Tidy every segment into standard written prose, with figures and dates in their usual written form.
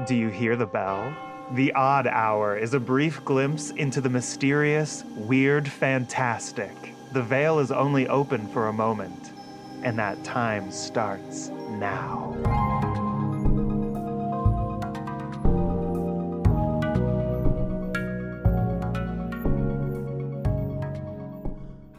Do you hear the bell? The Odd Hour is a brief glimpse into the mysterious, weird, fantastic. The veil is only open for a moment, and that time starts now.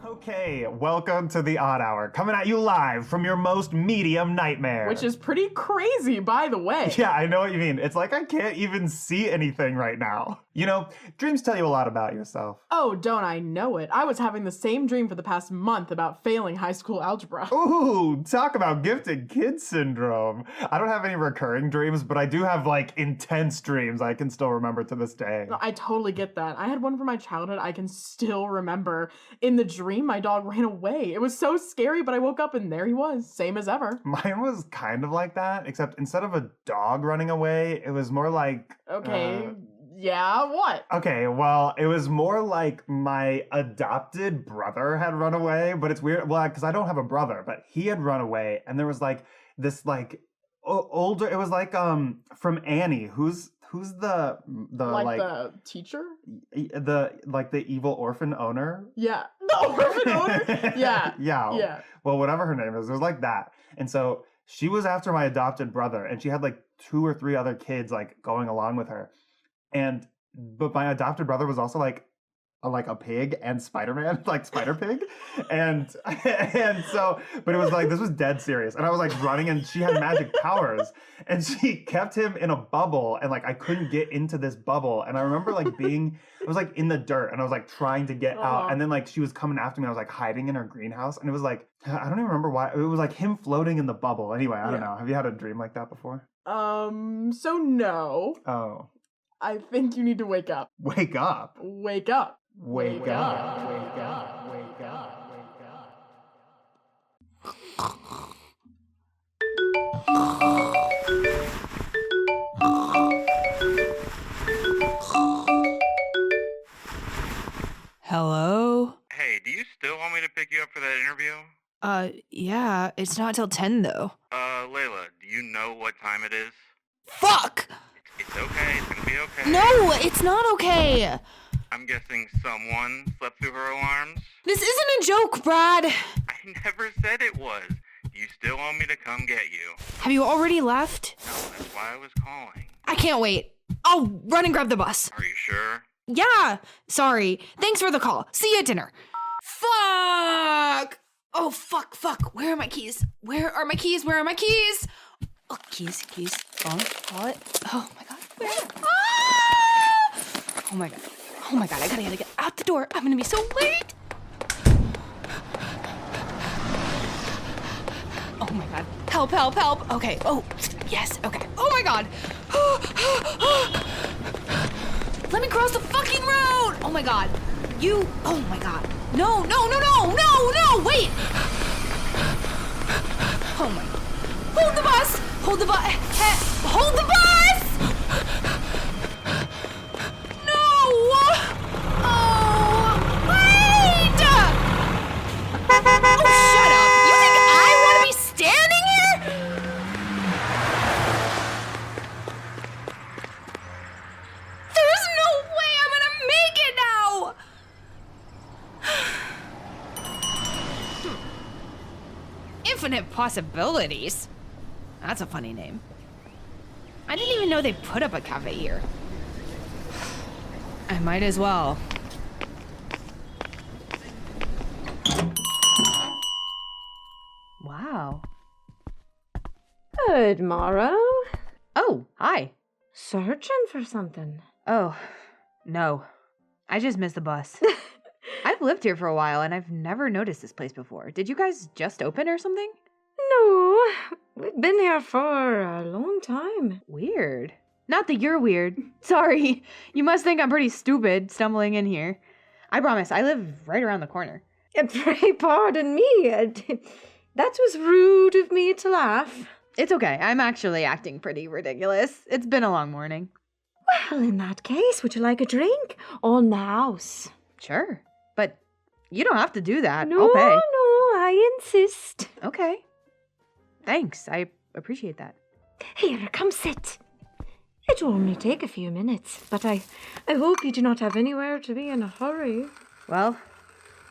Okay, welcome to the Odd Hour, coming at you live from your most medium nightmare. Which is pretty crazy, by the way. Yeah, I know what you mean. It's like I can't even see anything right now. You know, dreams tell you a lot about yourself. Oh, don't I know it. I was having the same dream for the past month about failing high school algebra. Ooh, talk about gifted kid syndrome. I don't have any recurring dreams, but I do have, like, intense dreams I can still remember to this day. I totally get that. I had one from my childhood I can still remember. In the dream, my dog ran away. It was so scary, but I woke up and there he was, same as ever. Mine was kind of like that, except instead of a dog running away, it was more like... Okay, yeah, what? Okay, well, it was more like my adopted brother had run away, but it's weird, well, because I don't have a brother, but he had run away, and there was like this like older, it was like from Annie, who's the like the teacher? the evil orphan owner? Yeah. The orphan owner? Yeah. Yeah. Well, whatever her name is, it was like that. And so she was after my adopted brother, and she had like 2 or 3 other kids like going along with her. But my adopted brother was also like a pig and Spider-Man, like Spider-Pig. And so, but it was like, this was dead serious. And I was like running and she had magic powers and she kept him in a bubble and like I couldn't get into this bubble. And I remember like I was like in the dirt and I was like trying to get out. And then like she was coming after me. I was like hiding in her greenhouse and it was like, I don't even remember why. It was like him floating in the bubble. Anyway, I don't know. Have you had a dream like that before? So no. Oh. I think you need to wake up. Wake up? Wake up. Wake up. Wake up. Wake up. Hello? Hey, do you still want me to pick you up for that interview? Yeah, it's not till 10 though. Laila, do you know what time it is? Fuck! It's okay, it's gonna be okay. No, it's not okay! I'm guessing someone slept through her alarms? This isn't a joke, Brad! I never said it was. Do you still want me to come get you? Have you already left? No, that's why I was calling. I can't wait. I'll run and grab the bus. Are you sure? Yeah, sorry. Thanks for the call. See you at dinner. Fuck! Oh, fuck. Where are my keys? Where are my keys? Oh, keys. Phone, wallet. Oh my god. Where? Ah! Oh my god, I gotta get out the door. I'm gonna be so late. Oh my god. Help. Okay. Oh, yes, okay. Oh my god. Let me cross the fucking road. Oh my god. Oh my god. No, wait. Oh my god. Hold the bus. Hold the bus. No. Oh, wait. Oh, shut up. You think I want to be standing here? There's no way I'm gonna make it now. Infinite possibilities. That's a funny name. I didn't even know they put up a cafe here. I might as well. Wow. Good morrow. Oh, hi. Searching for something. Oh, no. I just missed the bus. I've lived here for a while and I've never noticed this place before. Did you guys just open or something? No, we've been here for a long time. Weird. Not that you're weird. Sorry. You must think I'm pretty stupid stumbling in here. I promise, I live right around the corner. Pray pardon me. That was rude of me to laugh. It's okay. I'm actually acting pretty ridiculous. It's been a long morning. Well, in that case, would you like a drink? On the house. Sure. But you don't have to do that. No, I'll pay. No, I insist. Okay. Thanks. I appreciate that. Here, come sit. It to only take a few minutes, but I hope you do not have anywhere to be in a hurry. Well,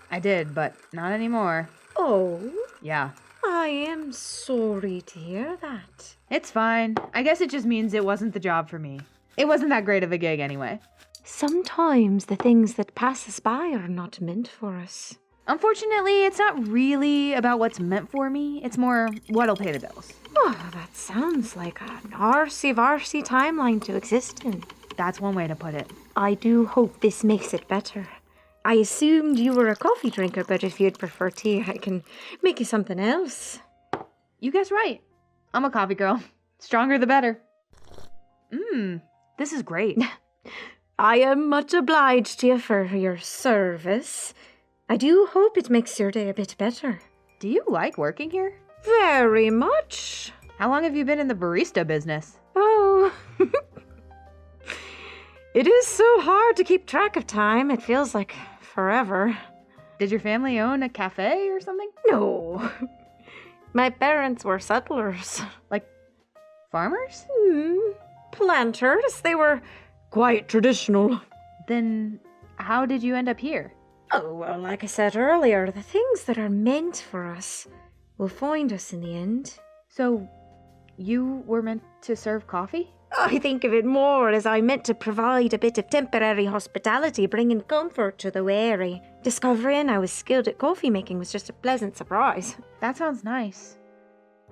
I did, but not anymore. Oh, Yeah. I am sorry to hear that. It's fine. I guess it just means it wasn't the job for me. It wasn't that great of a gig anyway. Sometimes the things that pass us by are not meant for us. Unfortunately, it's not really about what's meant for me. It's more what'll pay the bills. Oh, that sounds like an arsey-varsey timeline to exist in. That's one way to put it. I do hope this makes it better. I assumed you were a coffee drinker, but if you'd prefer tea, I can make you something else. You guessed right. I'm a coffee girl. Stronger the better. This is great. I am much obliged to you for your service. I do hope it makes your day a bit better. Do you like working here? Very much. How long have you been in the barista business? Oh. It is so hard to keep track of time. It feels like forever. Did your family own a cafe or something? No. My parents were settlers. Like farmers? Planters. They were quite traditional. Then how did you end up here? Oh, well, like I said earlier, the things that are meant for us will find us in the end. So you were meant to serve coffee? I think of it more as I meant to provide a bit of temporary hospitality, bringing comfort to the weary. Discovering I was skilled at coffee making was just a pleasant surprise. That sounds nice.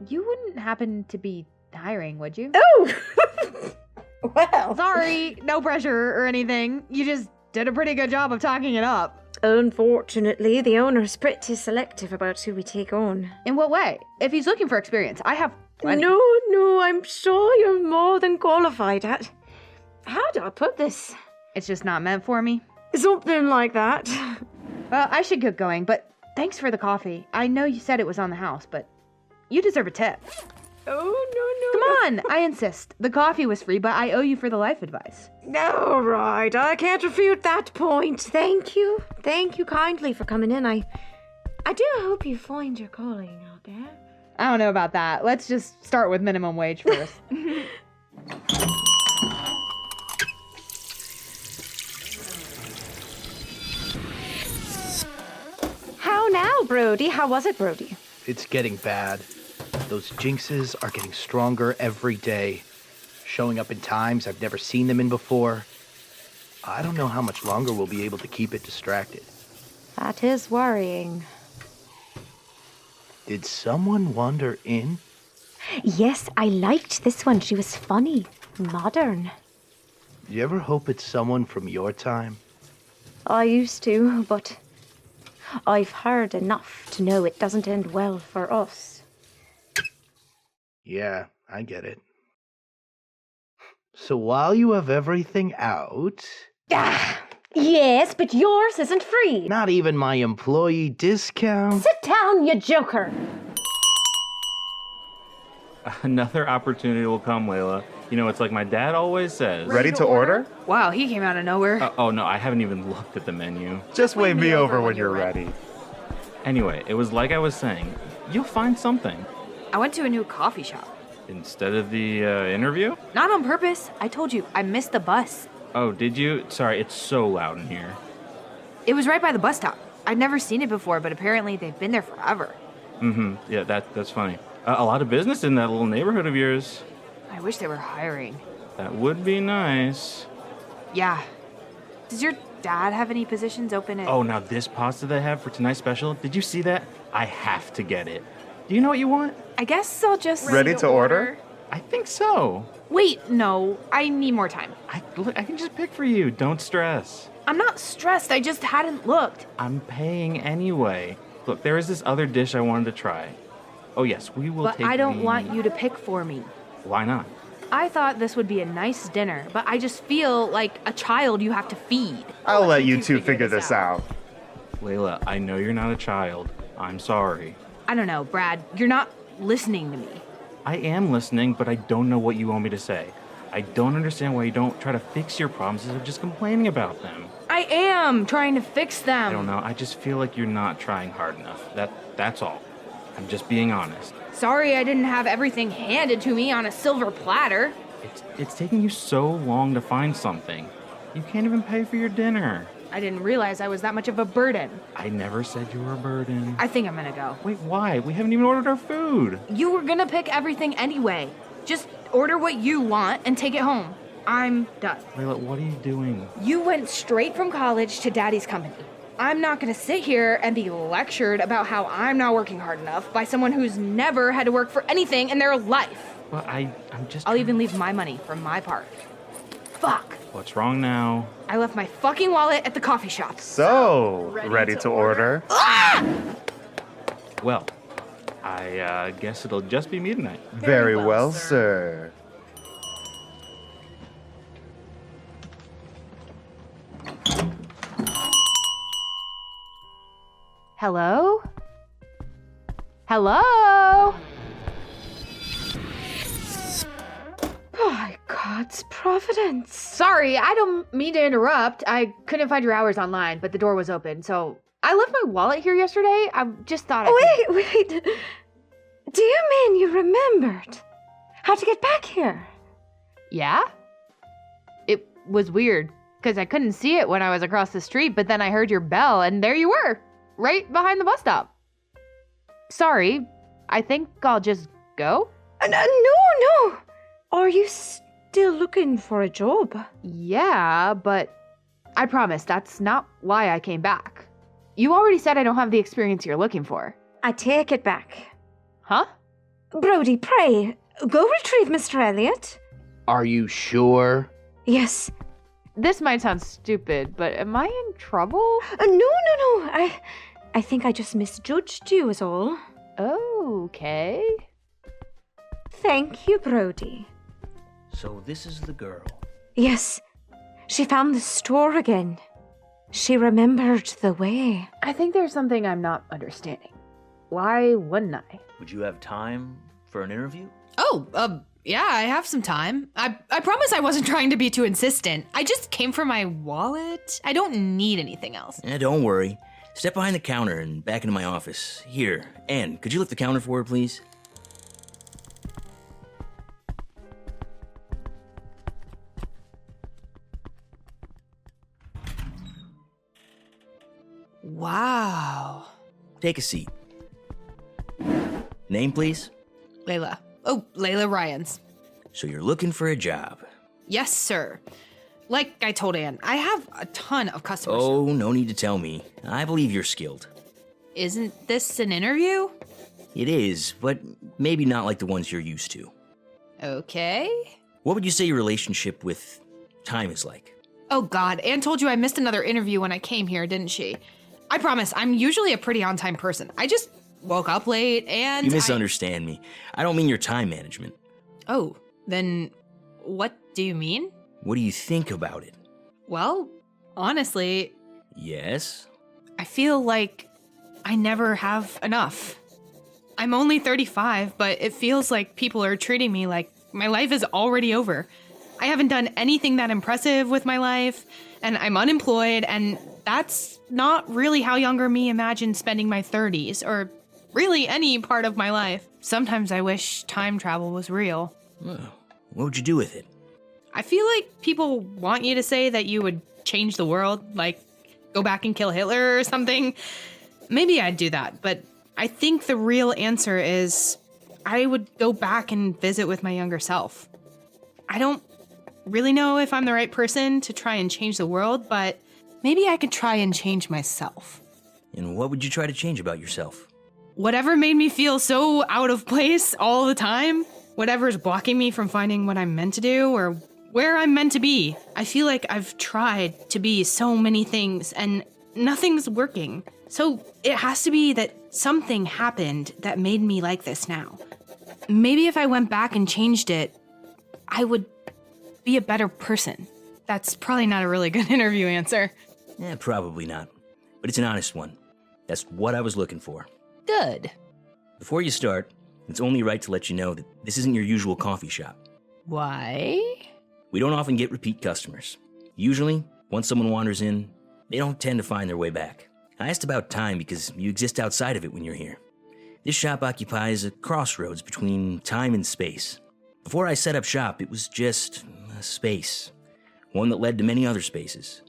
You wouldn't happen to be hiring, would you? Oh! Well, Sorry, no pressure or anything. You just did a pretty good job of talking it up. unfortunately, the owner's pretty selective about who we take on. In what way? If he's looking for experience, I have plenty. No, I'm sure you're more than qualified at. How do I put this? It's just not meant for me. Something like that. Well, I should get going, but thanks for the coffee. I know you said it was on the house, but you deserve a tip. Oh, no. Come on, I insist. The coffee was free, but I owe you for the life advice. All right, I can't refute that point. Thank you. Thank you kindly for coming in. I do hope you find your calling out there. I don't know about that. Let's just start with minimum wage first. How now, Brody? How was it, Brody? It's getting bad. Those jinxes are getting stronger every day, showing up in times I've never seen them in before. I don't know how much longer we'll be able to keep it distracted. That is worrying. Did someone wander in? Yes, I liked this one. She was funny, modern. Do you ever hope it's someone from your time? I used to, but I've heard enough to know it doesn't end well for us. Yeah, I get it. So while you have everything out... Ah, yes, but yours isn't free. Not even my employee discount? Sit down, you joker. Another opportunity will come, Laila. You know, it's like my dad always says. Ready to order? Wow, he came out of nowhere. Oh, no, I haven't even looked at the menu. Just wave me over when you're ready. Anyway, it was like I was saying, you'll find something. I went to a new coffee shop. Instead of the interview? Not on purpose. I told you, I missed the bus. Oh, did you? Sorry, it's so loud in here. It was right by the bus stop. I'd never seen it before, but apparently they've been there forever. Yeah, that's funny. A lot of business in that little neighborhood of yours. I wish they were hiring. That would be nice. Yeah. Does your dad have any positions open at... Oh, now this pasta they have for tonight's special, did you see that? I have to get it. Do you know what you want? I guess I'll just... Ready to order? I think so. Wait, no. I need more time. Look, I can just pick for you. Don't stress. I'm not stressed. I just hadn't looked. I'm paying anyway. Look, there is this other dish I wanted to try. Oh, yes, we will But take I don't the- want you to pick for me. Why not? I thought this would be a nice dinner, but I just feel like a child you have to feed. I'll let you two figure this out. Layla, I know you're not a child. I'm sorry. I don't know, Brad. You're not listening to me. I am listening, but I don't know what you want me to say. I don't understand why you don't try to fix your problems instead of just complaining about them. I am trying to fix them. I don't know. I just feel like you're not trying hard enough. That's all. I'm just being honest. Sorry I didn't have everything handed to me on a silver platter. It's taking you so long to find something. You can't even pay for your dinner. I didn't realize I was that much of a burden. I never said you were a burden. I think I'm gonna go. Wait, why? We haven't even ordered our food. You were gonna pick everything anyway. Just order what you want and take it home. I'm done. Laila, what are you doing? You went straight from college to Daddy's company. I'm not gonna sit here and be lectured about how I'm not working hard enough by someone who's never had to work for anything in their life. Well, I'm just... I'll even leave my money for my part. Fuck. What's wrong now? I left my fucking wallet at the coffee shop. So, ready to order? Well, I guess it'll just be me tonight. Very well, sir. Hello? Hello? By God's providence. Sorry, I don't mean to interrupt. I couldn't find your hours online, but the door was open, so I left my wallet here yesterday. I just thought Wait. Do you mean you remembered how to get back here? Yeah? It was weird, because I couldn't see it when I was across the street, but then I heard your bell, and there you were, right behind the bus stop. Sorry, I think I'll just go? No. Are you still looking for a job? Yeah, but I promise that's not why I came back. You already said I don't have the experience you're looking for. I take it back. Huh? Brody, pray, go retrieve Mr. Elliot. Are you sure? Yes. This might sound stupid, but am I in trouble? No. I think I just misjudged you is all. Okay. Thank you, Brody. So this is the girl. Yes, she found the store again. She remembered the way. I think there's something I'm not understanding. Why wouldn't I? Would you have time for an interview? Oh, Yeah, I have some time. I promise I wasn't trying to be too insistent. I just came for my wallet. I don't need anything else. Don't worry. Step behind the counter and back into my office. Here, Ann, could you lift the counter for her, please? Wow. Take a seat. Name, please? Laila. Oh, Laila Ryans. So you're looking for a job. Yes, sir. Like I told Ann, I have a ton of customers. Oh, no need to tell me. I believe you're skilled. Isn't this an interview? It is, but maybe not like the ones you're used to. Okay. What would you say your relationship with time is like? Oh God, Ann told you I missed another interview when I came here, didn't she? I promise, I'm usually a pretty on-time person. I just woke up late and You misunderstand me. I don't mean your time management. Oh, then what do you mean? What do you think about it? Well, honestly, Yes? I feel like I never have enough. I'm only 35, but it feels like people are treating me like my life is already over. I haven't done anything that impressive with my life, and I'm unemployed, and that's not really how younger me imagined spending my 30s, or really any part of my life. Sometimes I wish time travel was real. Well, what would you do with it? I feel like people want you to say that you would change the world, like go back and kill Hitler or something. Maybe I'd do that, but I think the real answer is I would go back and visit with my younger self. I don't really know if I'm the right person to try and change the world, but maybe I could try and change myself. And what would you try to change about yourself? Whatever made me feel so out of place all the time, whatever's blocking me from finding what I'm meant to do or where I'm meant to be. I feel like I've tried to be so many things and nothing's working. So it has to be that something happened that made me like this now. Maybe if I went back and changed it, I would be a better person. That's probably not a really good interview answer. Probably not. But it's an honest one. That's what I was looking for. Good. Before you start, it's only right to let you know that this isn't your usual coffee shop. Why? We don't often get repeat customers. Usually, once someone wanders in, they don't tend to find their way back. I asked about time because you exist outside of it when you're here. This shop occupies a crossroads between time and space. Before I set up shop, it was just a space. One that led to many other spaces.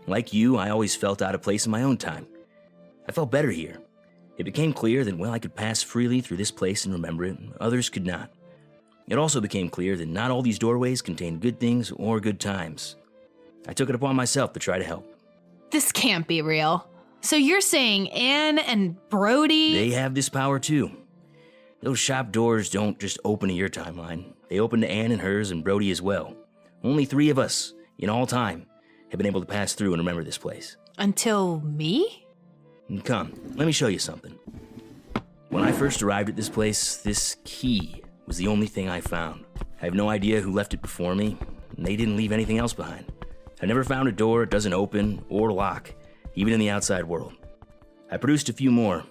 Like you, I always felt out of place in my own time. I felt better here. It became clear that, I could pass freely through this place and remember it, others could not. It also became clear that not all these doorways contained good things or good times. I took it upon myself to try to help. This can't be real. So you're saying Anne and Brody... They have this power too. Those shop doors don't just open to your timeline. They open to Anne and hers and Brody as well. Only 3 of us, in all time, have been able to pass through and remember this place. Until me? Come, let me show you something. When I first arrived at this place, this key was the only thing I found. I have no idea who left it before me, and they didn't leave anything else behind. I never found a door that doesn't open or lock, even in the outside world. I produced a few more,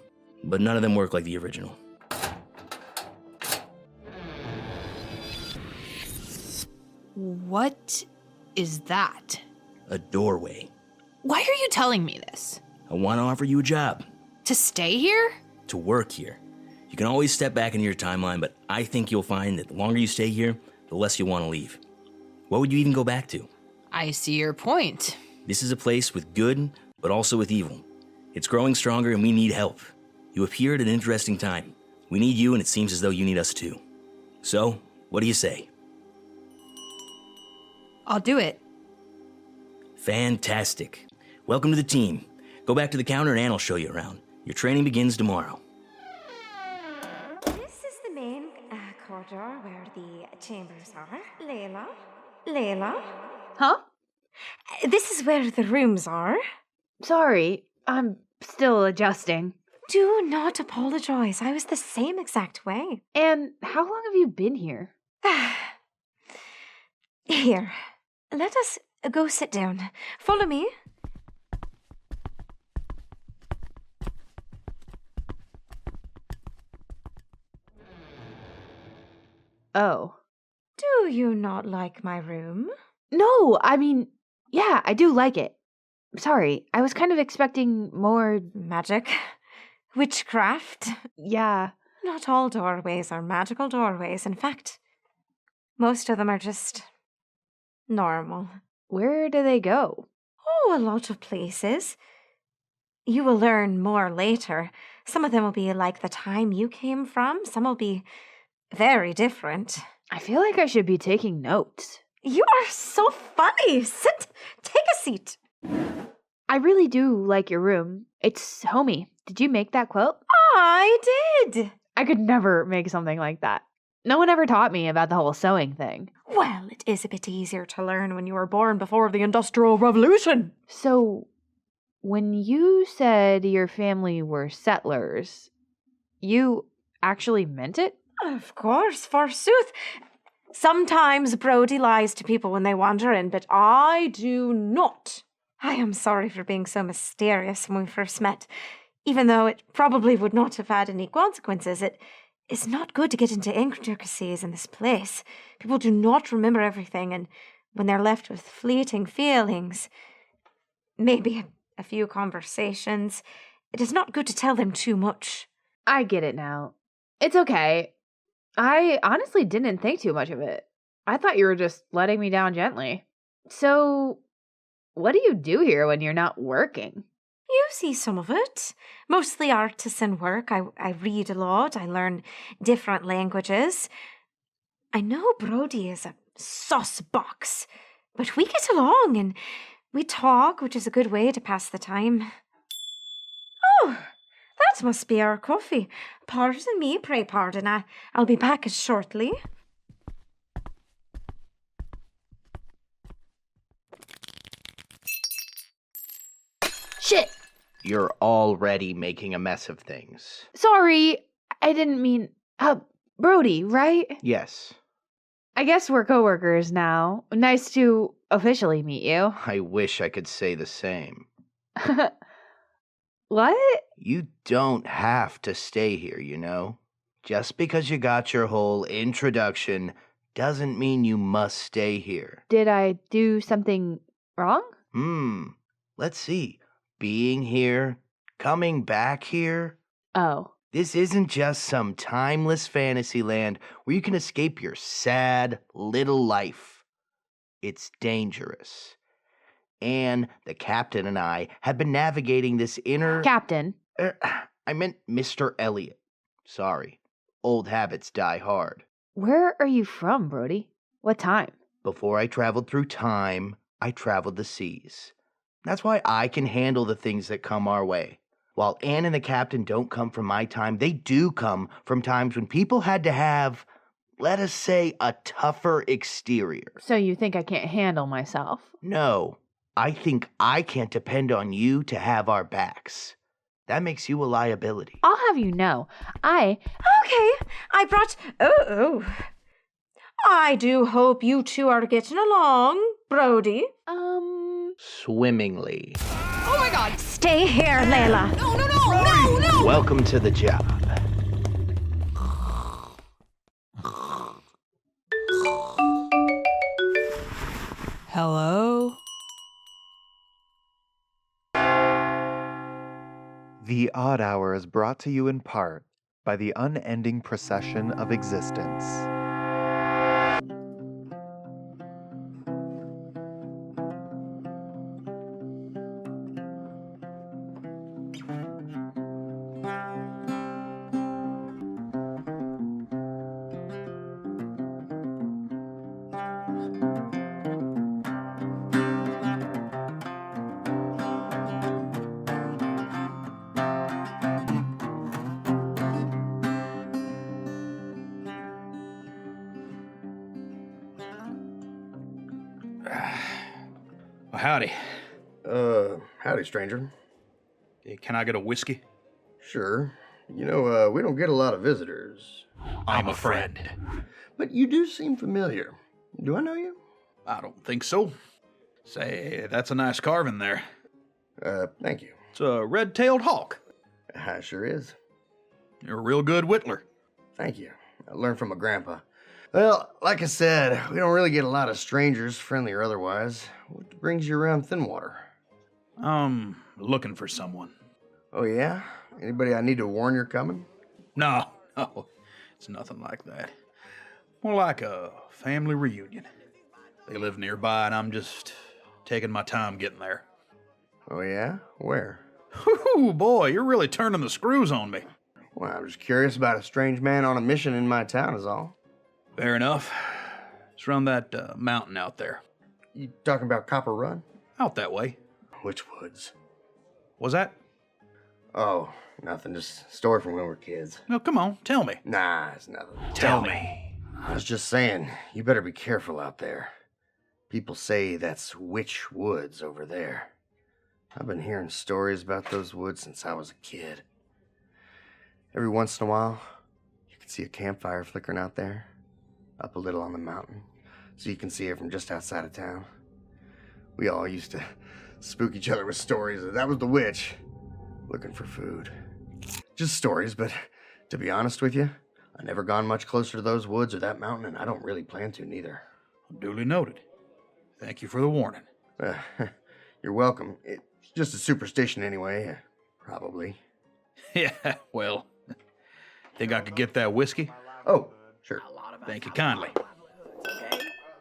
but none of them work like the original. What is that? A doorway. Why are you telling me this? I want to offer you a job. To stay here? To work here. You can always step back into your timeline, but I think you'll find that the longer you stay here, the less you'll want to leave. What would you even go back to? I see your point. This is a place with good, but also with evil. It's growing stronger and we need help. You appear at an interesting time. We need you and it seems as though you need us too. So, what do you say? I'll do it. Fantastic. Welcome to the team. Go back to the counter and Anne will show you around. Your training begins tomorrow. This is the main corridor where the chambers are. Laila? Huh? This is where the rooms are. Sorry, I'm still adjusting. Do not apologize. I was the same exact way. And how long have you been here? Here, let us go sit down. Follow me. Oh. Do you not like my room? No, I mean, yeah, I do like it. Sorry, I was kind of expecting more... Magic? Witchcraft? Yeah. Not all doorways are magical doorways. In fact, most of them are just normal. Where do they go? Oh, a lot of places. You will learn more later. Some of them will be like the time you came from. Some will be very different. I feel like I should be taking notes. You are so funny. Sit. Take a seat. I really do like your room. It's homey. Did you make that quilt? I did. I could never make something like that. No one ever taught me about the whole sewing thing. Well, it is a bit easier to learn when you were born before the Industrial Revolution. So, when you said your family were settlers, you actually meant it? Of course, forsooth. Sometimes Brody lies to people when they wander in, but I do not. I am sorry for being so mysterious when we first met. Even though it probably would not have had any consequences, it is not good to get into intricacies in this place. People do not remember everything, and when they're left with fleeting feelings, maybe a few conversations, it is not good to tell them too much. I get it now. It's okay. I honestly didn't think too much of it. I thought you were just letting me down gently. So, what do you do here when you're not working? You see some of it. Mostly artisan work. I read a lot. I learn different languages. I know Brody is a sauce box, but we get along and we talk, which is a good way to pass the time. Oh, that must be our coffee. Pardon me, pray pardon. I'll be back shortly. Shit! You're already making a mess of things. Sorry, I didn't mean... Brody, right? Yes. I guess we're coworkers now. Nice to officially meet you. I wish I could say the same. What? You don't have to stay here, you know? Just because you got your whole introduction doesn't mean you must stay here. Did I do something wrong? Let's see. Being here, coming back here. Oh. This isn't just some timeless fantasy land where you can escape your sad little life. It's dangerous. And the captain and I have been navigating this inner... Captain. I meant Mr. Elliot. Sorry. Old habits die hard. Where are you from, Brody? What time? Before I traveled through time, I traveled the seas. That's why I can handle the things that come our way. While Anne and the captain don't come from my time, they do come from times when people had to have, let us say, a tougher exterior. So you think I can't handle myself? No, I think I can't depend on you to have our backs. That makes you a liability. I'll have you know, Okay, I brought... Oh. I do hope you two are getting along, Brody. Swimmingly. Oh my god! Stay here, Laila. No! Welcome to the job. Hello? The Odd Hour is brought to you in part by the unending procession of existence. Well, howdy. Howdy, stranger. Can I get a whiskey? Sure. You know, we don't get a lot of visitors. I'm a friend. But you do seem familiar. Do I know you? I don't think so. Say, that's a nice carving there. Thank you. It's a red-tailed hawk. Sure is. You're a real good whittler. Thank you. I learned from my grandpa. Well, like I said, we don't really get a lot of strangers, friendly or otherwise. What brings you around Thinwater? Looking for someone. Oh, yeah? Anybody I need to warn you're coming? No, it's nothing like that. More like a family reunion. They live nearby, and I'm just taking my time getting there. Oh, yeah? Where? Whew, boy, you're really turning the screws on me. Well, I'm just curious about a strange man on a mission in my town is all. Fair enough. It's around that mountain out there. You talking about Copper Run? Out that way. Which woods? Was that? Oh, nothing. Just a story from when we were kids. No, come on, tell me. Nah, it's nothing. Tell me. I was just saying, you better be careful out there. People say that's Witch Woods over there. I've been hearing stories about those woods since I was a kid. Every once in a while, you can see a campfire flickering out there, up a little on the mountain, so you can see it from just outside of town. We all used to spook each other with stories that was the witch looking for food. Just stories, but to be honest with you, I've never gone much closer to those woods or that mountain, and I don't really plan to neither. Duly noted. Thank you for the warning. You're welcome. It's just a superstition anyway, probably. Yeah, well, think I could get that whiskey? Oh, sure. Thank you kindly.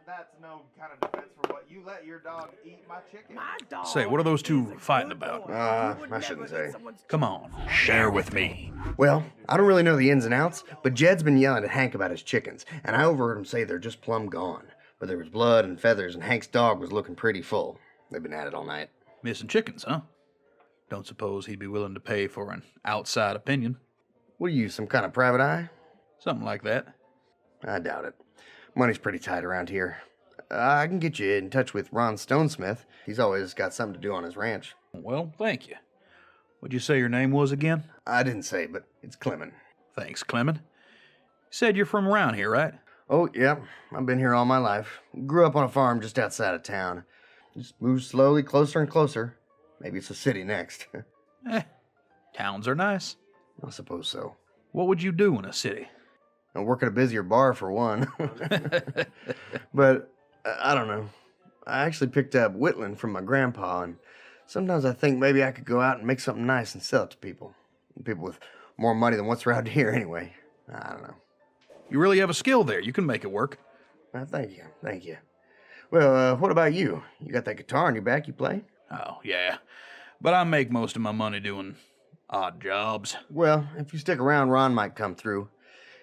That's no kind of defense for what you let your dog eat my chicken. Say, what are those two fighting about? I shouldn't say. Come on, share with me. Well, I don't really know the ins and outs, but Jed's been yelling at Hank about his chickens, and I overheard him say they're just plumb gone. But there was blood and feathers, and Hank's dog was looking pretty full. They've been at it all night. Missing chickens, huh? Don't suppose he'd be willing to pay for an outside opinion. What are you, some kind of private eye? Something like that. I doubt it. Money's pretty tight around here. I can get you in touch with Ron Stonesmith. He's always got something to do on his ranch. Well, thank you. What'd you say your name was again? I didn't say, but it's Clement. Thanks, Clement. You said you're from around here, right? Oh, yeah. I've been here all my life. Grew up on a farm just outside of town. Just moved slowly closer and closer. Maybe it's a city next. Towns are nice. I suppose so. What would you do in a city? I work at a busier bar for one. But I don't know. I actually picked up whittling from my grandpa, and sometimes I think maybe I could go out and make something nice and sell it to people. People with More money than what's around here anyway. I don't know. You really have a skill there. You can make it work. Thank you. Well, what about you? You got that guitar on your back you play? Oh, yeah. But I make most of my money doing odd jobs. Well, if you stick around, Ron might come through.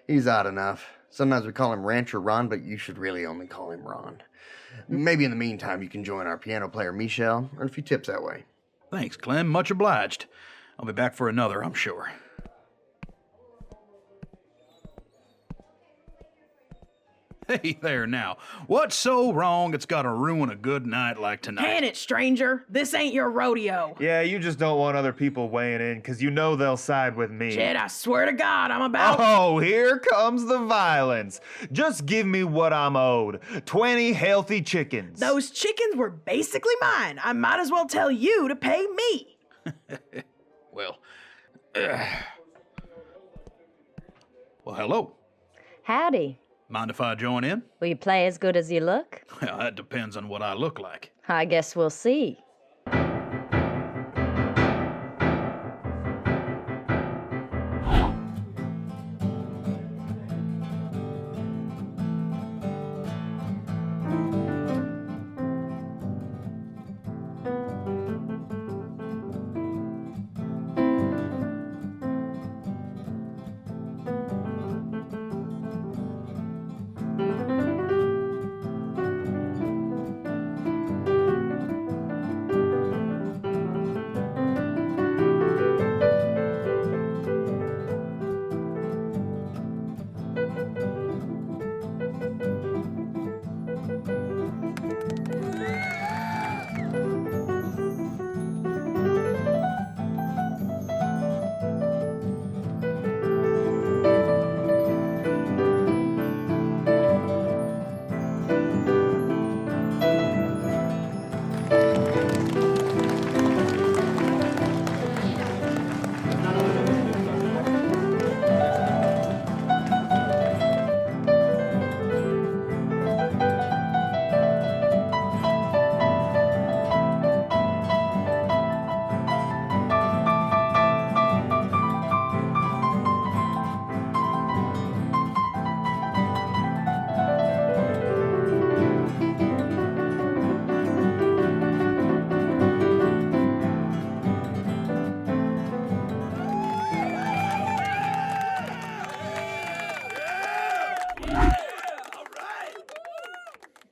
He's odd enough. Sometimes we call him Rancher Ron, but you should really only call him Ron. Maybe in the meantime you can join our piano player Michelle, or a few tips that way. Thanks, Clem. Much obliged. I'll be back for another, I'm sure. Hey there now. What's so wrong it's gotta ruin a good night like tonight? Can it, stranger? This ain't your rodeo. Yeah, you just don't want other people weighing in because you know they'll side with me. Shit, I swear to God, I'm about... Oh, here comes the violence. Just give me what I'm owed. 20 healthy chickens. Those chickens were basically mine. I might as well tell you to pay me. Well, hello. Howdy. Mind if I join in? Will you play as good as you look? Well, that depends on what I look like. I guess we'll see.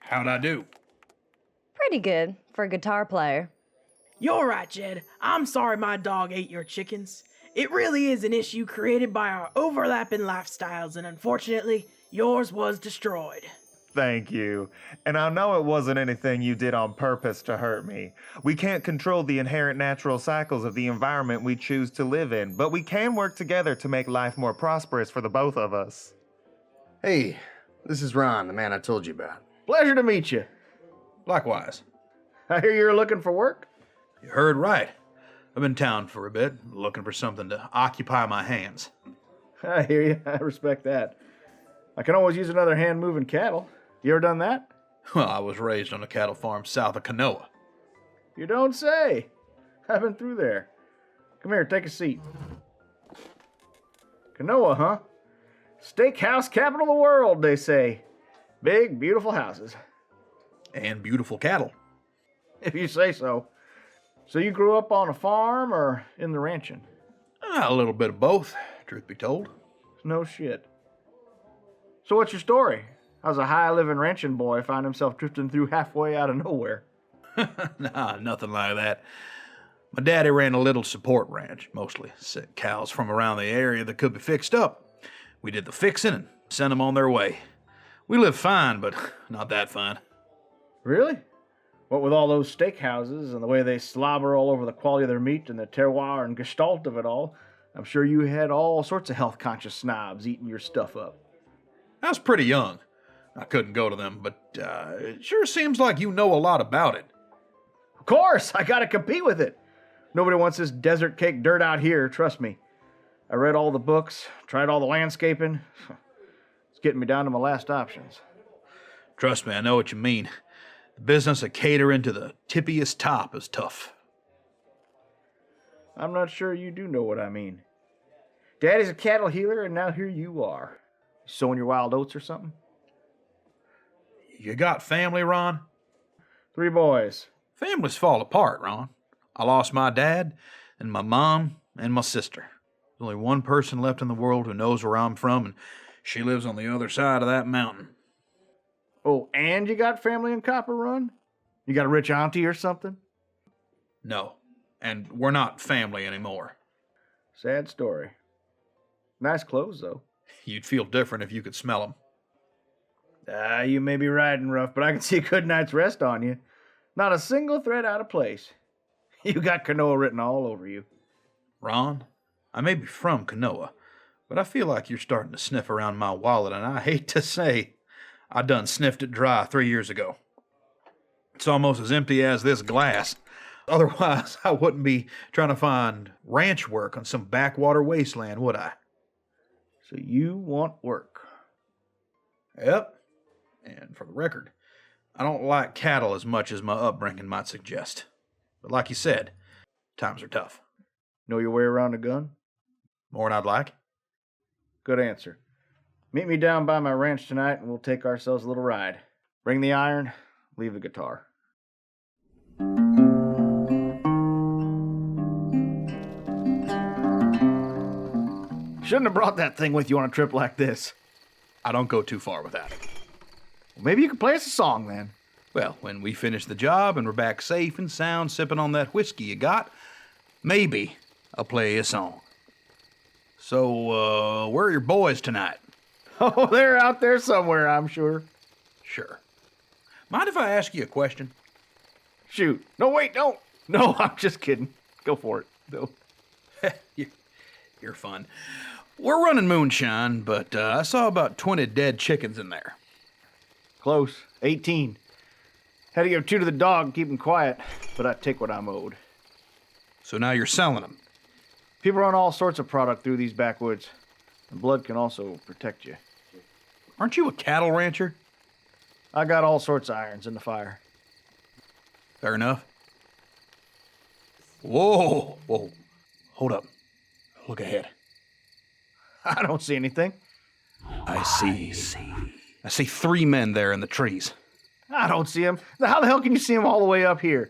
How'd I do? Pretty good for a guitar player. You're right, Jed. I'm sorry my dog ate your chickens. It really is an issue created by our overlapping lifestyles, and unfortunately, yours was destroyed. Thank you. And I know it wasn't anything you did on purpose to hurt me. We can't control the inherent natural cycles of the environment we choose to live in, but we can work together to make life more prosperous for the both of us. Hey, this is Ron, the man I told you about. Pleasure to meet you. Likewise. I hear you're looking for work? You heard right. I've been in town for a bit, looking for something to occupy my hands. I hear you. I respect that. I can always use another hand moving cattle. You ever done that? Well, I was raised on a cattle farm south of Kanoa. You don't say. I've been through there. Come here, take a seat. Kanoa, huh? Steakhouse capital of the world, they say. Big, beautiful houses. And beautiful cattle. If you say so. So you grew up on a farm or in the ranching? A little bit of both, truth be told. No shit. So what's your story? How's a high-living ranching boy find himself drifting through halfway out of nowhere? Nah, nothing like that. My daddy ran a little support ranch, mostly sick cows from around the area that could be fixed up. We did the fixing and sent them on their way. We live fine, but not that fine. Really? What with all those steakhouses and the way they slobber all over the quality of their meat and the terroir and gestalt of it all, I'm sure you had all sorts of health-conscious snobs eating your stuff up. I was pretty young. I couldn't go to them, but it sure seems like you know a lot about it. Of course, I gotta compete with it. Nobody wants this desert cake dirt out here, trust me. I read all the books, tried all the landscaping. It's getting me down to my last options. Trust me, I know what you mean. The business of catering to the tippiest top is tough. I'm not sure you do know what I mean. Daddy's a cattle healer, and now here you are. Sowing your wild oats or something? You got family, Ron? 3 boys. Families fall apart, Ron. I lost my dad, and my mom, and my sister. There's only one person left in the world who knows where I'm from, and she lives on the other side of that mountain. Oh, and you got family in Copper Run? You got a rich auntie or something? No, and we're not family anymore. Sad story. Nice clothes, though. You'd feel different if you could smell them. You may be riding rough, but I can see a good night's rest on you. Not a single thread out of place. You got Kanoa written all over you. Ron, I may be from Kanoa, but I feel like you're starting to sniff around my wallet, and I hate to say, I done sniffed it dry 3 years ago. It's almost as empty as this glass. Otherwise, I wouldn't be trying to find ranch work on some backwater wasteland, would I? So you want work? Yep. And for the record, I don't like cattle as much as my upbringing might suggest. But like you said, times are tough. Know your way around a gun? More than I'd like. Good answer. Meet me down by my ranch tonight and we'll take ourselves a little ride. Bring the iron, leave the guitar. Shouldn't have brought that thing with you on a trip like this. I don't go too far with that. Well, maybe you could play us a song then. Well, when we finish the job and we're back safe and sound sipping on that whiskey you got, maybe I'll play you a song. So, where are your boys tonight? Oh, they're out there somewhere, I'm sure. Sure. Mind if I ask you a question? Shoot. No, wait, don't. No, I'm just kidding. Go for it, though. You're fun. We're running moonshine, but I saw about 20 dead chickens in there. Close. 18. Had to give 2 to the dog and keep him quiet, but I take what I'm owed. So now you're selling them? People run all sorts of product through these backwoods. And blood can also protect you. Aren't you a cattle rancher? I got all sorts of irons in the fire. Fair enough. Whoa, whoa. Hold up. Look ahead. I don't see anything. I see 3 men there in the trees. I don't see them. How the hell can you see them all the way up here?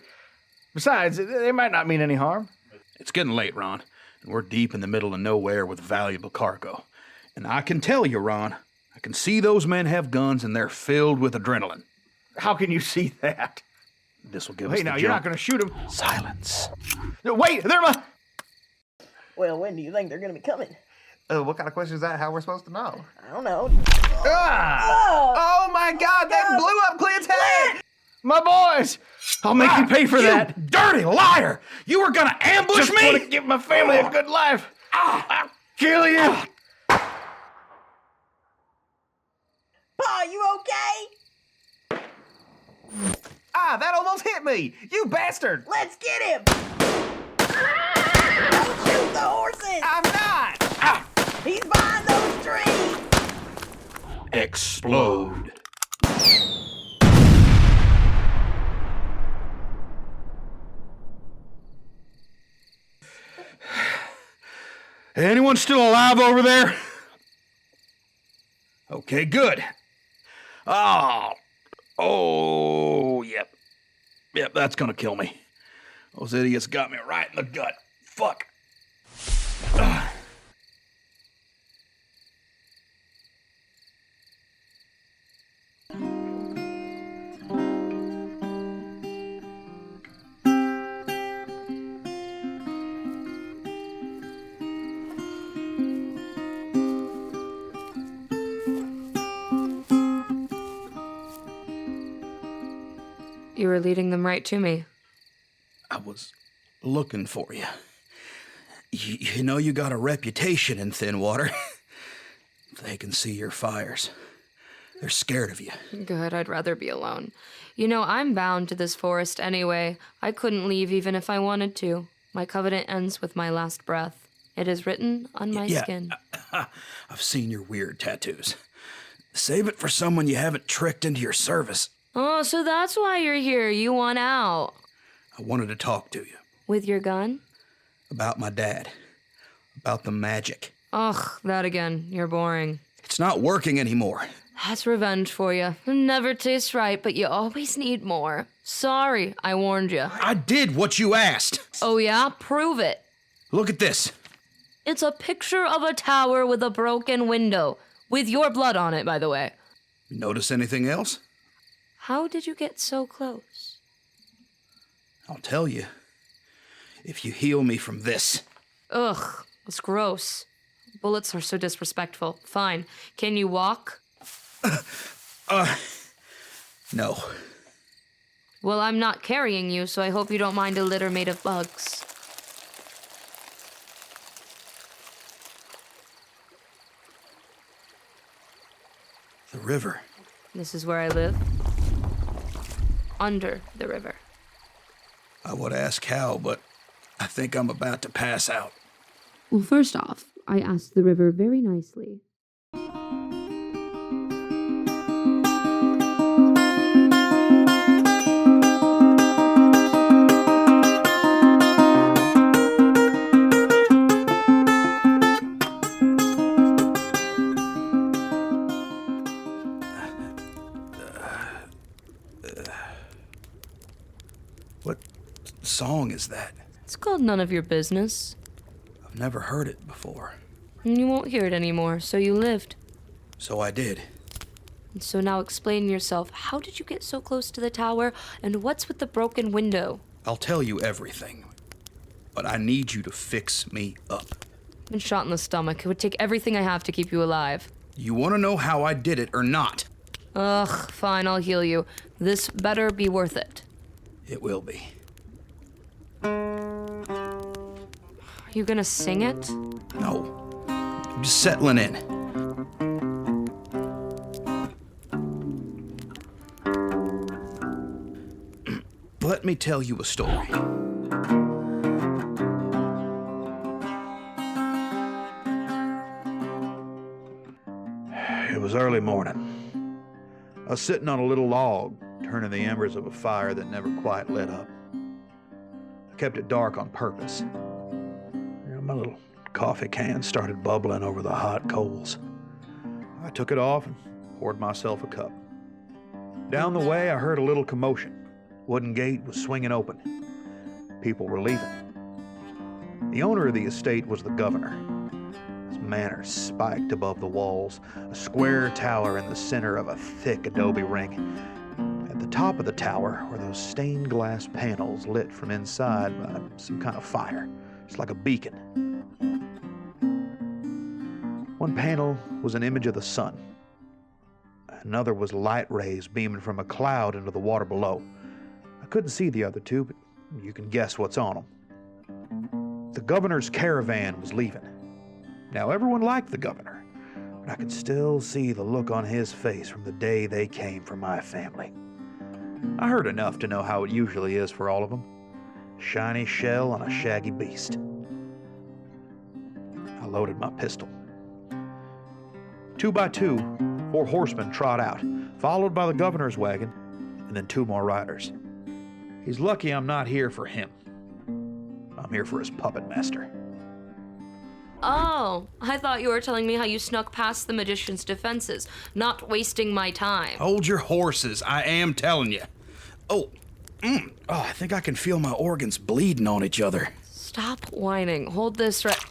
Besides, they might not mean any harm. It's getting late, Ron, and we're deep in the middle of nowhere with valuable cargo. And I can tell you, Ron, I can see those men have guns and they're filled with adrenaline. How can you see that? This will give us the Hey, now, jump. you're not going to shoot them. Silence. No, wait, they're my... Well, when do you think they're gonna be coming? What kind of question is that? How we're supposed to know? I don't know. Oh my God! That blew up Clint's head. My boys! I'll make you pay for that. Dirty liar! You were gonna ambush Just me! want to give my family a good life. I'll kill you. Pa, you okay? That almost hit me! You bastard! Let's get him! Don't shoot the horses! I'm not! He's behind those trees! Explode. Anyone still alive over there? Okay, good. Oh, yep. Yep, that's gonna kill me. Those idiots got me right in the gut. Fuck. You were leading them right to me. I was looking for you. You know you got a reputation in thin water. They can see your fires. They're scared of you. Good, I'd rather be alone. You know, I'm bound to this forest anyway. I couldn't leave even if I wanted to. My covenant ends with my last breath. It is written on my skin. I've seen your weird tattoos. Save it for someone you haven't tricked into your service. Oh, so that's why you're here. You want out. I wanted to talk to you. With your gun? About my dad. About the magic. Ugh, that again. You're boring. It's not working anymore. That's revenge for you. Never tastes right, but you always need more. Sorry, I warned you. I did what you asked. Oh yeah? Prove it. Look at this. It's a picture of a tower with a broken window. With your blood on it, by the way. Notice anything else? How did you get so close? I'll tell you. If you heal me from this. Ugh, it's gross. Bullets are so disrespectful. Fine. Can you walk? No. Well, I'm not carrying you, so I hope you don't mind a litter made of bugs. The river. This is where I live. Under the river. I would ask how, but I think I'm about to pass out. Well, first off, I asked the river very nicely. What song is that? It's called None of Your Business. I've never heard it before. And you won't hear it anymore, so you lived. So I did. And so now explain yourself. How did you get so close to the tower, and what's with the broken window? I'll tell you everything. But I need you to fix me up. I've been shot in the stomach. It would take everything I have to keep you alive. You want to know how I did it or not? Ugh, fine, I'll heal you. This better be worth it. It will be. You gonna sing it? No. I'm just settling in. Let me tell you a story. It was early morning. I was sitting on a little log, turning the embers of a fire that never quite lit up. I kept it dark on purpose. My little coffee can started bubbling over the hot coals. I took it off and poured myself a cup. Down the way, I heard a little commotion. Wooden gate was swinging open. People were leaving. The owner of the estate was the governor. His manor spiked above the walls, a square tower in the center of a thick adobe ring. At the top of the tower were those stained glass panels lit from inside by some kind of fire. It's like a beacon. One panel was an image of the sun. Another was light rays beaming from a cloud into the water below. I couldn't see the other two, but you can guess what's on them. The governor's caravan was leaving. Now, everyone liked the governor, but I could still see the look on his face from the day they came for my family. I heard enough to know how it usually is for all of them. Shiny shell on a shaggy beast. I loaded my pistol. 2 by 2, 4 horsemen trot out, followed by the governor's wagon, and then 2 more riders. He's lucky I'm not here for him. I'm here for his puppet master. Oh, I thought you were telling me how you snuck past the magician's defenses, not wasting my time. Hold your horses, I am telling you. Oh, I think I can feel my organs bleeding on each other. Stop whining. Hold this right.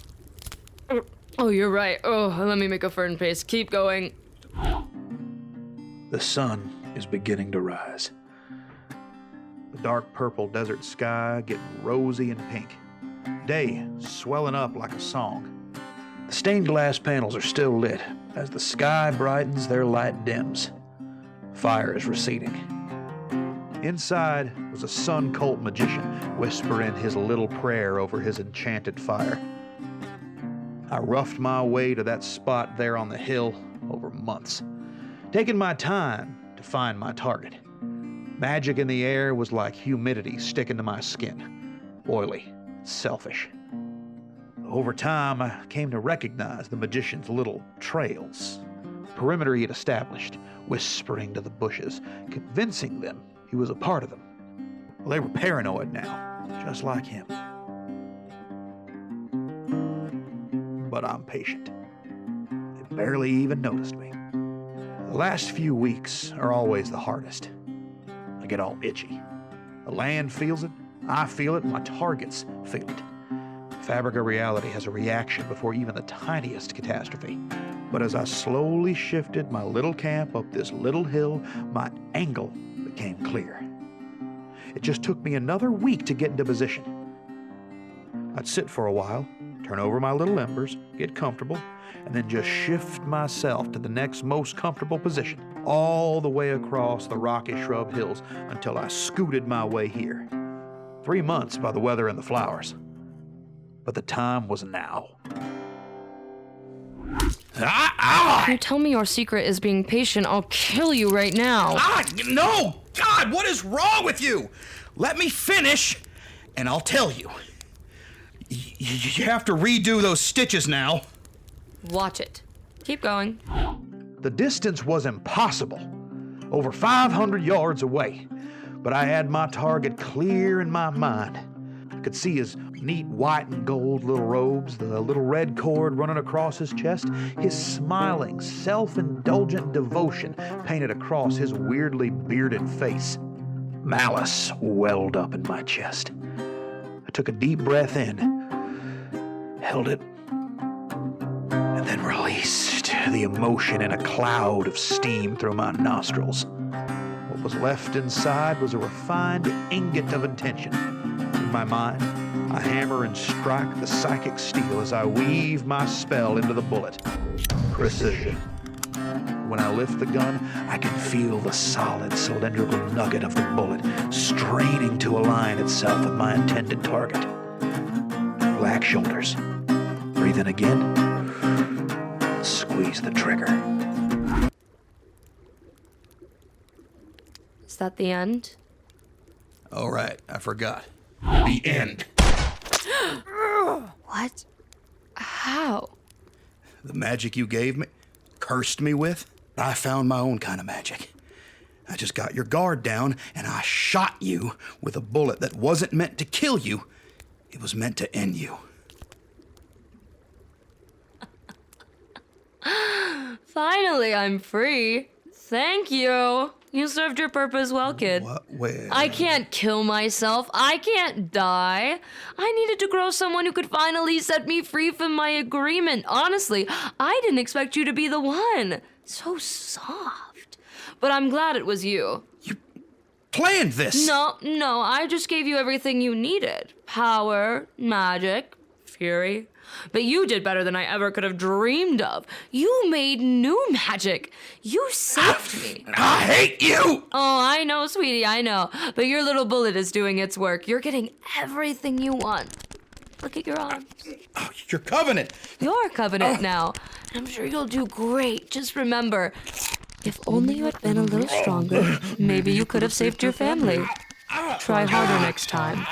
Oh, you're right. Oh, let me make a fern paste. Keep going. The sun is beginning to rise. The dark purple desert sky getting rosy and pink. Day swelling up like a song. The stained glass panels are still lit. As the sky brightens, their light dims. Fire is receding. Inside was a sun cult magician whispering his little prayer over his enchanted fire. I roughed my way to that spot there on the hill over months, taking my time to find my target. Magic in the air was like humidity sticking to my skin, oily, selfish. Over time, I came to recognize the magician's little trails, perimeter he had established, whispering to the bushes, convincing them he was a part of them. Well, they were paranoid now, just like him. but I'm patient. They barely even noticed me. The last few weeks are always the hardest. I get all itchy. The land feels it, I feel it, my targets feel it. Fabric of reality has a reaction before even the tiniest catastrophe. But as I slowly shifted my little camp up this little hill, my angle became clear. It just took me another week to get into position. I'd sit for a while, turn over my little embers, get comfortable, and then just shift myself to the next most comfortable position, all the way across the rocky shrub hills until I scooted my way here. 3 months by the weather and the flowers. But the time was now. If you tell me your secret is being patient, I'll kill you right now. No! God, what is wrong with you? Let me finish, and I'll tell you. You have to redo those stitches now. Watch it. Keep going. The distance was impossible, over 500 yards away, but I had my target clear in my mind. I could see his neat white and gold little robes, the little red cord running across his chest, his smiling, self-indulgent devotion painted across his weirdly bearded face. Malice welled up in my chest. I took a deep breath in, held it, and then released the emotion in a cloud of steam through my nostrils. What was left inside was a refined ingot of intention. In my mind, I hammer and strike the psychic steel as I weave my spell into the bullet. Precision. When I lift the gun, I can feel the solid cylindrical nugget of the bullet straining to align itself with my intended target. Black shoulders. Breathe in again. Squeeze the trigger. Is that the end? All right, I forgot. The end. What? How? The magic you gave me, cursed me with, I found my own kind of magic. I just got your guard down, and I shot you with a bullet that wasn't meant to kill you. It was meant to end you. Finally, I'm free. Thank you. You served your purpose well, kid. Where? I can't kill myself. I can't die. I needed to grow someone who could finally set me free from my agreement. Honestly, I didn't expect you to be the one. So soft. But I'm glad it was you. You planned this. No, I just gave you everything you needed. Power, magic, fury. But you did better than I ever could have dreamed of. You made new magic. You saved me. I hate you! Oh, I know, sweetie, I know. But your little bullet is doing its work. You're getting everything you want. Look at your arms. Oh, your covenant. You're a covenant now. And I'm sure you'll do great. Just remember, if only you had been a little stronger, maybe you could have saved your family. Try harder next time.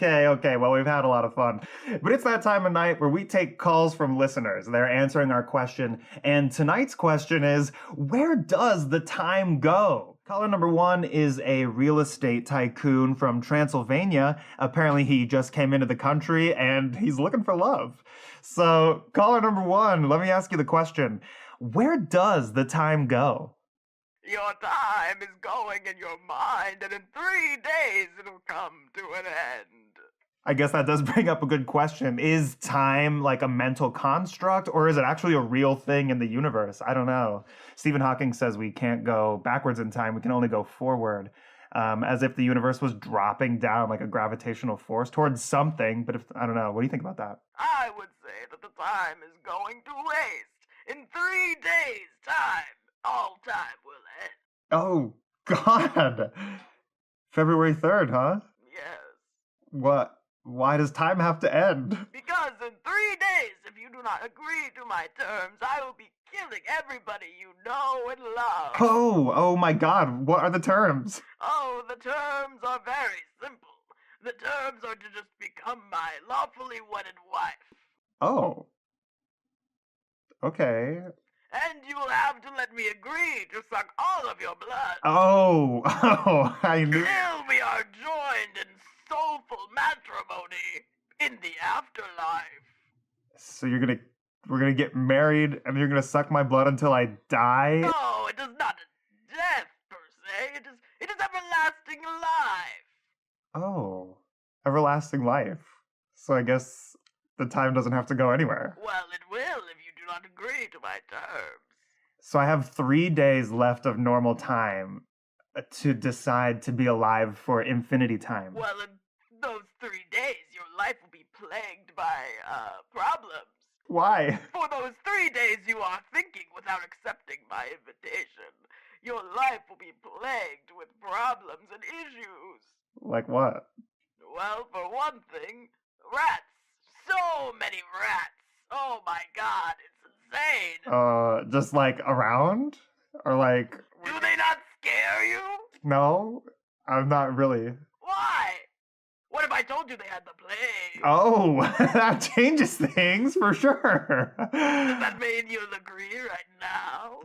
Okay. Well, we've had a lot of fun. But it's that time of night where we take calls from listeners. They're answering our question. And tonight's question is, where does the time go? Caller number 1 is a real estate tycoon from Transylvania. Apparently, he just came into the country and he's looking for love. So, caller number 1, let me ask you the question. Where does the time go? Your time is going in your mind, and in 3 days it'll come to an end. I guess that does bring up a good question. Is time like a mental construct, or is it actually a real thing in the universe? I don't know. Stephen Hawking says we can't go backwards in time, we can only go forward. As if the universe was dropping down like a gravitational force towards something, but I don't know. What do you think about that? I would say that the time is going to waste. In 3 days' time, all time will end. Oh, God. February 3rd, huh? Yes. What? Why does time have to end? Because in 3 days, if you do not agree to my terms, I will be killing everybody you know and love. Oh my God, what are the terms? Oh, the terms are very simple. The terms are to just become my lawfully wedded wife. Oh. Okay. And you will have to let me agree to suck all of your blood. Oh, I knew. Till we are joined in soulful matrimony in the afterlife. So we're gonna get married and you're gonna suck my blood until I die? No, it is not a death per se. It is everlasting life. Oh, everlasting life. So I guess the time doesn't have to go anywhere. Well, it will if you do not agree to my terms. So I have 3 days left of normal time to decide to be alive for infinity time. Well, in those 3 days, your life will be plagued by, problems. Why? For those 3 days you are thinking without accepting my invitation. Your life will be plagued with problems and issues. Like what? Well, for one thing, rats. So many rats. Oh my God, it's insane. Just like around? Or like... Do they not scare you? No, I'm not really. Why? What if I told you they had the plague? Oh, that changes things for sure. Does that mean you'll agree right now?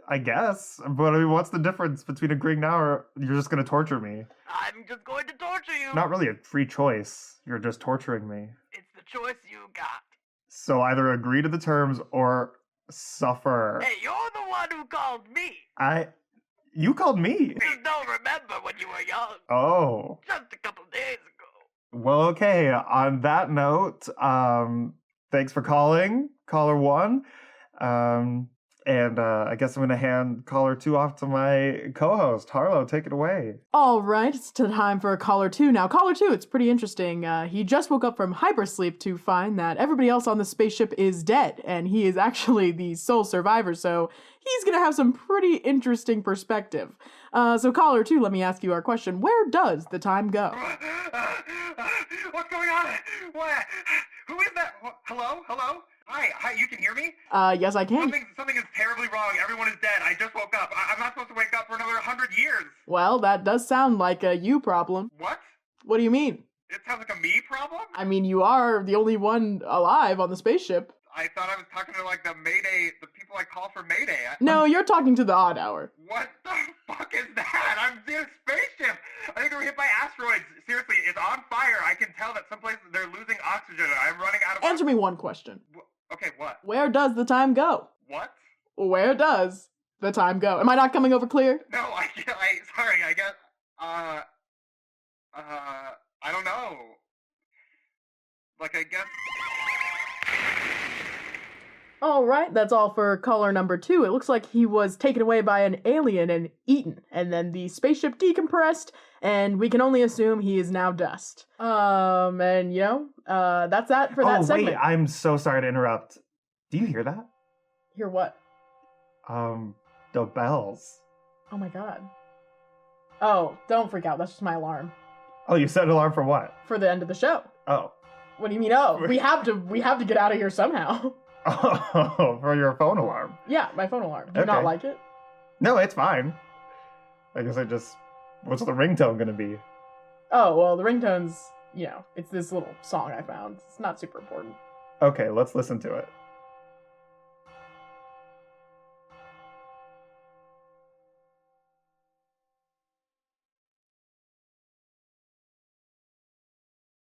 I guess. But I mean, what's the difference between agreeing now or you're just going to torture me? I'm just going to torture you. Not really a free choice. You're just torturing me. It's the choice you got. So either agree to the terms or suffer. Hey, you're the one who called me. You called me. You don't remember when you were young. Oh. Just a couple days ago. Well, okay. On that note, thanks for calling, caller 1. And I guess I'm going to hand caller 2 off to my co-host. Harlow, take it away. All right, it's time for caller 2. Now, caller 2, it's pretty interesting. He just woke up from hypersleep to find that everybody else on the spaceship is dead, and he is actually the sole survivor, so he's going to have some pretty interesting perspective. So caller 2, let me ask you our question. Where does the time go? What's going on? What? Who is that? Hello? Hello? Hi, you can hear me? Yes, I can. Something is terribly wrong. Everyone is dead. I just woke up. I'm not supposed to wake up for another 100 years. Well, that does sound like a you problem. What? What do you mean? It sounds like a me problem? I mean, you are the only one alive on the spaceship. I thought I was talking to, like, the people I call for Mayday. No, you're talking to the odd hour. What the fuck is that? I'm in a spaceship. I think we were hit by asteroids. Seriously, it's on fire. I can tell that some places they're losing oxygen. I'm running out of... Answer me one question. Okay, what? Where does the time go? What? Where does the time go? Am I not coming over clear? No, sorry, I guess, I don't know. Like, I guess... All right, that's all for caller number 2. It looks like he was taken away by an alien and eaten, and then the spaceship decompressed, and we can only assume he is now dust. And that's that for that segment. Wait, I'm so sorry to interrupt. Do you hear that? Hear what? The bells. Oh my God. Oh, don't freak out. That's just my alarm. Oh, you set an alarm for what? For the end of the show. Oh. What do you mean? Oh, we have to get out of here somehow. Oh, for your phone alarm. Yeah, my phone alarm. Do you not like it? No, it's fine. I guess what's the ringtone gonna be? Oh, well, the ringtone's, it's this little song I found. It's not super important. Okay, let's listen to it.